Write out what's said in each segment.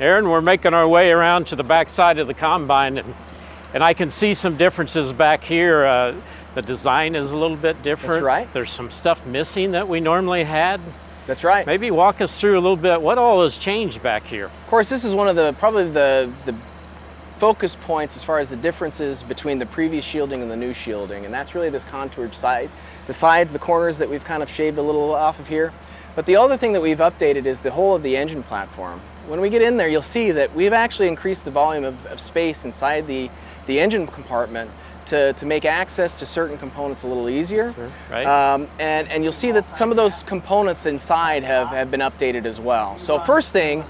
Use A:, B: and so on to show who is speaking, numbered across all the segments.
A: Aaron, we're making our way around to the back side of the combine, and I can see some differences back here. The design is a little bit different.
B: That's right.
A: There's some stuff missing that we normally had.
B: That's right.
A: Maybe walk us through a little bit what all has changed back here.
B: Of course, this is one of the probably the focus points as far as the differences between the previous shielding and the new shielding, and that's really this contoured side. The sides, the corners that we've kind of shaved a little off of here. But the other thing that we've updated is the whole of the engine platform. When we get in there, you'll see that we've actually increased the volume of space inside the engine compartment to make access to certain components a little easier.
A: Sure, right.
B: And you'll see that some of those components inside have been updated as well. So first thing,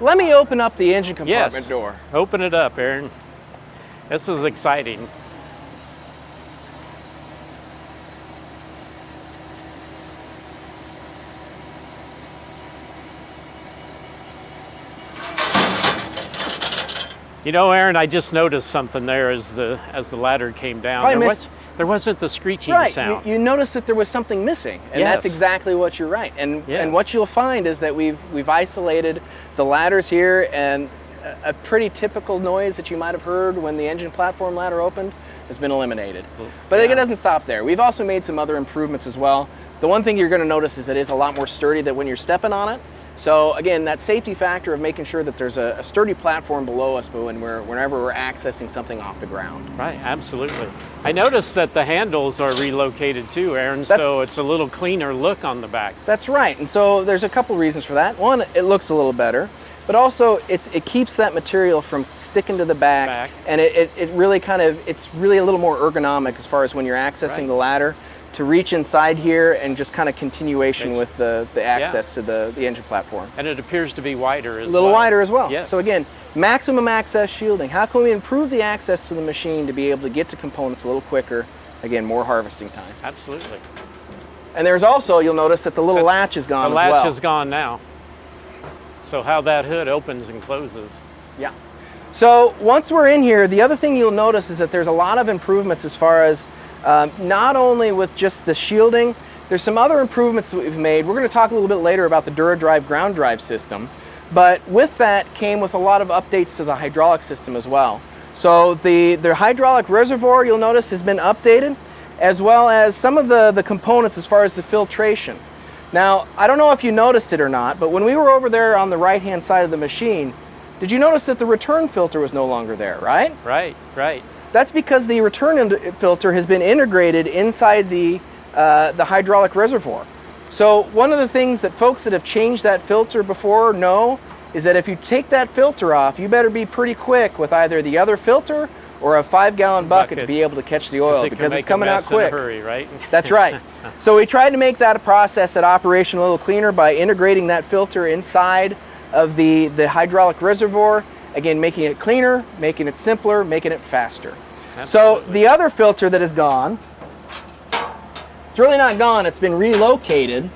B: let me open up the engine compartment door.
A: Open it up, Aaron. This is exciting. You know, Aaron, I just noticed something there as the ladder came down. There wasn't the screeching sound.
B: You noticed that there was something missing, and that's exactly what you're right. And what you'll find is that we've isolated the ladders here, and a pretty typical noise that you might have heard when the engine platform ladder opened has been eliminated. But it doesn't stop there. We've also made some other improvements as well. The one thing you're going to notice is that it is a lot more sturdy than when you're stepping on it. So again, that safety factor of making sure that there's a sturdy platform below us whenever we're accessing something off the ground.
A: Right, absolutely. I noticed that the handles are relocated too, Aaron, so it's a little cleaner look on the back.
B: That's right, and so there's a couple reasons for that. One, it looks a little better, but also it keeps that material from sticking to the back. And it really it's really a little more ergonomic as far as when you're accessing the ladder, to reach inside here and just kind of continuation with the access to the engine platform.
A: And it appears to be wider as well.
B: A little wider as well.
A: Yes.
B: So again, maximum access shielding. How can we improve the access to the machine to be able to get to components a little quicker? Again, more harvesting time.
A: Absolutely.
B: And there's also, you'll notice that the little latch is gone as well.
A: The latch is gone now. So how that hood opens and closes.
B: Yeah. So once we're in here, the other thing you'll notice is that there's a lot of improvements as far as not only with just the shielding, there's some other improvements that we've made. We're going to talk a little bit later about the DuraDrive ground drive system, but with that came with a lot of updates to the hydraulic system as well. So the hydraulic reservoir, you'll notice, has been updated, as well as some of the components as far as the filtration. Now, I don't know if you noticed it or not, but when we were over there on the right-hand side of the machine, did you notice that the return filter was no longer there, right?
A: Right, right.
B: That's because the return filter has been integrated inside the hydraulic reservoir. So one of the things that folks that have changed that filter before know is that if you take that filter off, you better be pretty quick with either the other filter or a 5-gallon bucket to be able to catch the oil, because it's coming out quick.
A: In a hurry, right?
B: That's right. So we tried to make that a process, that operation, a little cleaner by integrating that filter inside of the hydraulic reservoir. Again, making it cleaner, making it simpler, making it faster.
A: Absolutely.
B: So the other filter that is gone, it's really not gone, it's been relocated.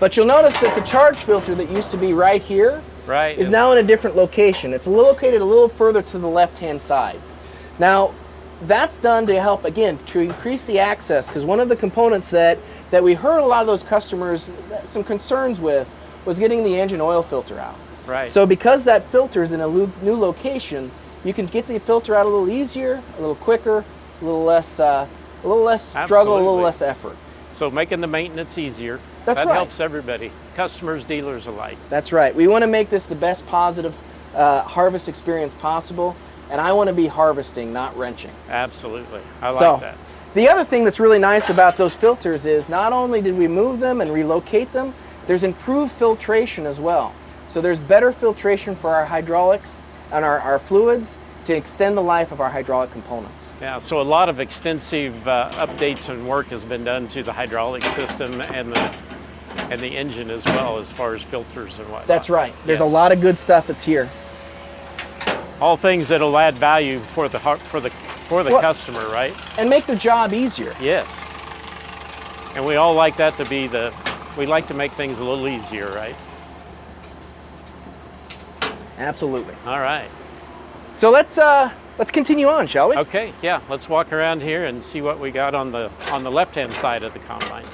B: But you'll notice that the charge filter that used to be right here is now in a different location. It's located a little further to the left-hand side. Now, that's done to help, again, to increase the access, because one of the components that we heard a lot of those customers some concerns with was getting the engine oil filter out.
A: Right.
B: So because that filter is in a new location, you can get the filter out a little easier, a little quicker, a little less struggle, a little less effort.
A: So making the maintenance easier.
B: That
A: helps everybody, customers, dealers alike.
B: That's right. We want to make this the best positive harvest experience possible, and I want to be harvesting, not wrenching.
A: Absolutely. I like that.
B: The other thing that's really nice about those filters is not only did we move them and relocate them, there's improved filtration as well. So there's better filtration for our hydraulics and our fluids to extend the life of our hydraulic components.
A: Yeah, so a lot of extensive updates and work has been done to the hydraulic system and the engine as well, as far as filters and whatnot.
B: That's right. There's a lot of good stuff that's here.
A: All things that'll add value for the customer, right?
B: And make their job easier.
A: Yes. And we all like that to be we like to make things a little easier, right?
B: Absolutely.
A: All right.
B: So let's continue on, shall we?
A: Okay, yeah, let's walk around here and see what we got on the left-hand side of the combine.